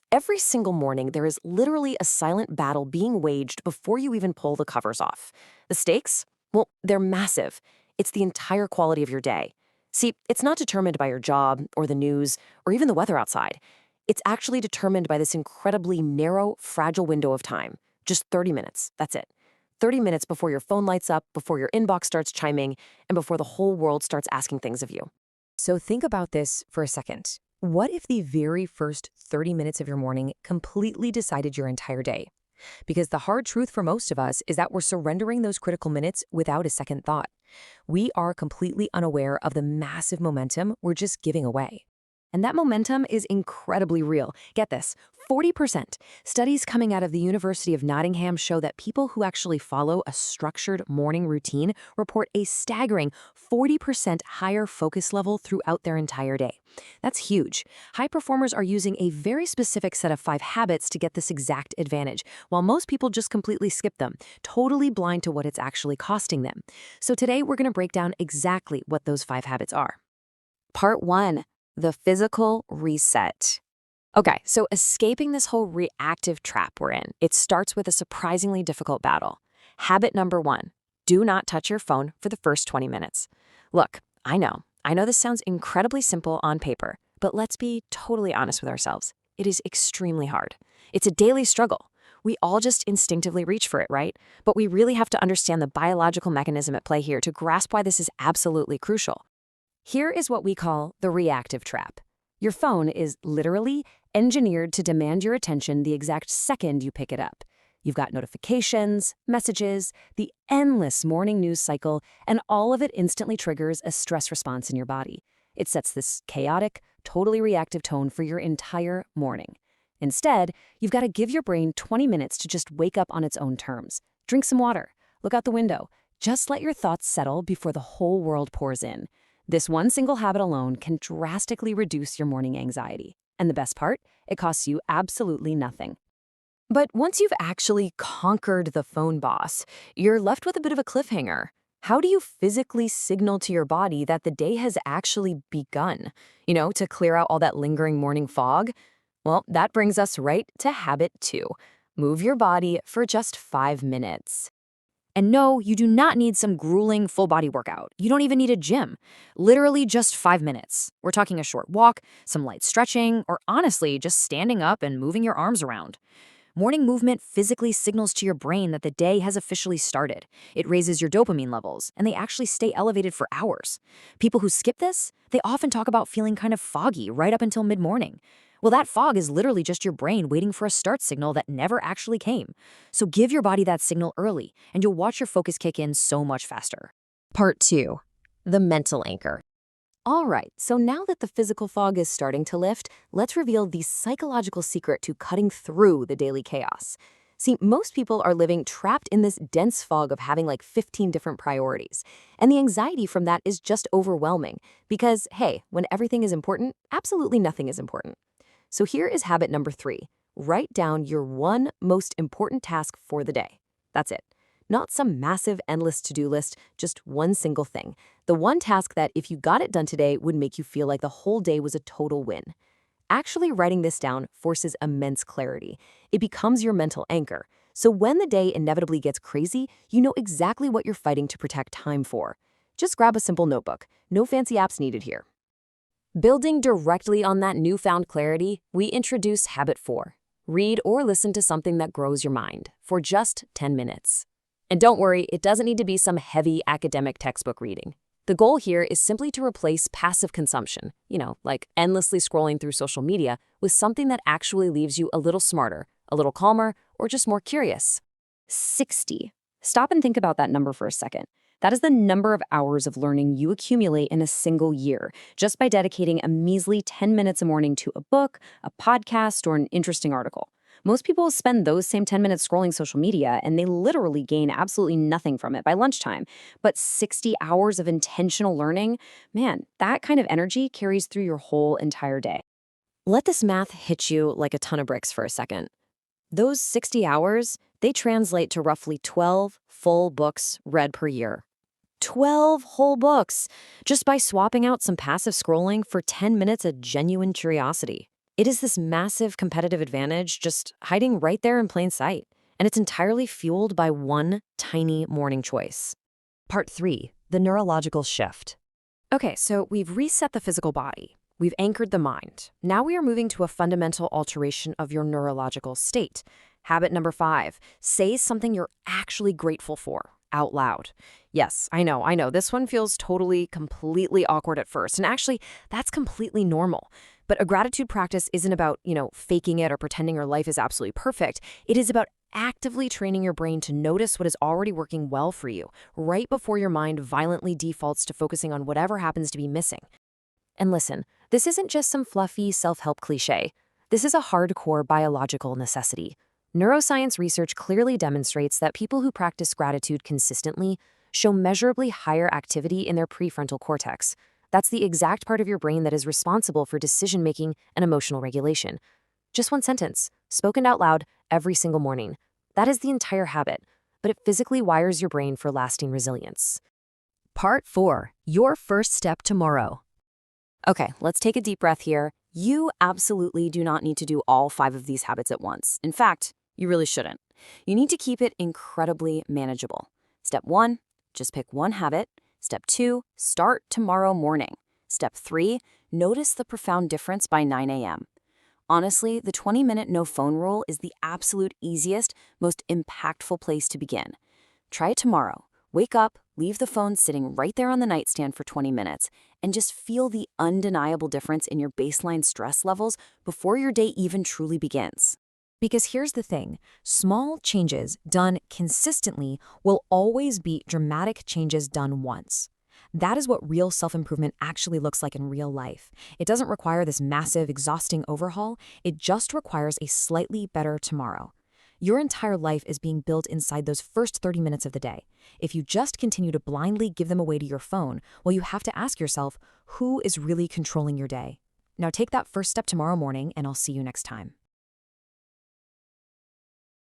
Every single morning, there is literally a silent battle being waged before you even pull the covers off. The stakes? Well, they're massive. It's the entire quality of your day. See, it's not determined by your job or the news or even the weather outside. It's actually determined by this incredibly narrow, fragile window of time. Just 30 minutes. That's it. 30 minutes before your phone lights up, before your inbox starts chiming, and before the whole world starts asking things of you. So think about this for a second. What if the very first 30 minutes of your morning completely decided your entire day? Because the hard truth for most of us is that we're surrendering those critical minutes without a second thought. We are completely unaware of the massive momentum we're just giving away. And that momentum is incredibly real. Get this, 40%. Studies coming out of the University of Nottingham show that people who actually follow a structured morning routine report a staggering 40% higher focus level throughout their entire day. That's huge. High performers are using a very specific set of 5 habits to get this exact advantage, while most people just completely skip them, totally blind to what it's actually costing them. So today we're going to break down exactly what those 5 habits are. Part 1. The physical reset. Okay, so escaping this whole reactive trap we're in, it starts with a surprisingly difficult battle. Habit number 1, do not touch your phone for the first 20 minutes. Look, I know this sounds incredibly simple on paper, but let's be totally honest with ourselves. It is extremely hard. It's a daily struggle. We all just instinctively reach for it, right? But we really have to understand the biological mechanism at play here to grasp why this is absolutely crucial. Here is what we call the reactive trap. Your phone is literally engineered to demand your attention the exact second you pick it up. You've got notifications, messages, the endless morning news cycle, and all of it instantly triggers a stress response in your body. It sets this chaotic, totally reactive tone for your entire morning. Instead, you've got to give your brain 20 minutes to just wake up on its own terms. Drink some water, look out the window, just let your thoughts settle before the whole world pours in. This one single habit alone can drastically reduce your morning anxiety. And the best part, it costs you absolutely nothing. But once you've actually conquered the phone boss, you're left with a bit of a cliffhanger. How do you physically signal to your body that the day has actually begun? To clear out all that lingering morning fog? Well, that brings us right to habit 2. Move your body for just 5 minutes. And no, you do not need some grueling full-body workout. You don't even need a gym. Literally just 5 minutes. We're talking a short walk, some light stretching, or honestly, just standing up and moving your arms around. Morning movement physically signals to your brain that the day has officially started. It raises your dopamine levels, and they actually stay elevated for hours. People who skip this, they often talk about feeling kind of foggy right up until mid-morning. Well, that fog is literally just your brain waiting for a start signal that never actually came. So give your body that signal early, and you'll watch your focus kick in so much faster. Part 2. The mental anchor. All right, so now that the physical fog is starting to lift, let's reveal the psychological secret to cutting through the daily chaos. See, most people are living trapped in this dense fog of having like 15 different priorities. And the anxiety from that is just overwhelming because, hey, when everything is important, absolutely nothing is important. So here is habit number 3. Write down your one most important task for the day. That's it. Not some massive, endless to-do list, just one single thing. The one task that, if you got it done today, would make you feel like the whole day was a total win. Actually writing this down forces immense clarity. It becomes your mental anchor. So when the day inevitably gets crazy, you know exactly what you're fighting to protect time for. Just grab a simple notebook. No fancy apps needed here. Building directly on that newfound clarity, we introduce habit 4. Read or listen to something that grows your mind for just 10 minutes. And don't worry, it doesn't need to be some heavy academic textbook reading. The goal here is simply to replace passive consumption, like endlessly scrolling through social media, with something that actually leaves you a little smarter, a little calmer, or just more curious. 60. Stop and think about that number for a second. That is the number of hours of learning you accumulate in a single year, just by dedicating a measly 10 minutes a morning to a book, a podcast, or an interesting article. Most people spend those same 10 minutes scrolling social media, and they literally gain absolutely nothing from it by lunchtime. But 60 hours of intentional learning, man, that kind of energy carries through your whole entire day. Let this math hit you like a ton of bricks for a second. Those 60 hours, they translate to roughly 12 full books read per year. 12 whole books, just by swapping out some passive scrolling for 10 minutes of genuine curiosity. It is this massive competitive advantage just hiding right there in plain sight. And it's entirely fueled by one tiny morning choice. Part 3. The neurological shift. Okay, so we've reset the physical body. We've anchored the mind. Now we are moving to a fundamental alteration of your neurological state. Habit number 5, say something you're actually grateful for out loud. Yes, I know. This one feels completely awkward at first. And actually, that's completely normal. But a gratitude practice isn't about, faking it or pretending your life is absolutely perfect. It is about actively training your brain to notice what is already working well for you, right before your mind violently defaults to focusing on whatever happens to be missing. And listen, this isn't just some fluffy self-help cliche. This is a hardcore biological necessity. Neuroscience research clearly demonstrates that people who practice gratitude consistently show measurably higher activity in their prefrontal cortex. That's the exact part of your brain that is responsible for decision-making and emotional regulation. Just one sentence, spoken out loud every single morning. That is the entire habit, but it physically wires your brain for lasting resilience. Part 4. Your first step tomorrow. Okay, let's take a deep breath here. You absolutely do not need to do all 5 of these habits at once. In fact, you really shouldn't. You need to keep it incredibly manageable. Step 1, just pick one habit. Step 2, start tomorrow morning. Step 3, notice the profound difference by 9 a.m. Honestly, the 20-minute no-phone rule is the absolute easiest, most impactful place to begin. Try it tomorrow. Wake up, leave the phone sitting right there on the nightstand for 20 minutes, and just feel the undeniable difference in your baseline stress levels before your day even truly begins. Because here's the thing, small changes done consistently will always beat dramatic changes done once. That is what real self-improvement actually looks like in real life. It doesn't require this massive, exhausting overhaul. It just requires a slightly better tomorrow. Your entire life is being built inside those first 30 minutes of the day. If you just continue to blindly give them away to your phone, well, you have to ask yourself, who is really controlling your day? Now take that first step tomorrow morning, and I'll see you next time.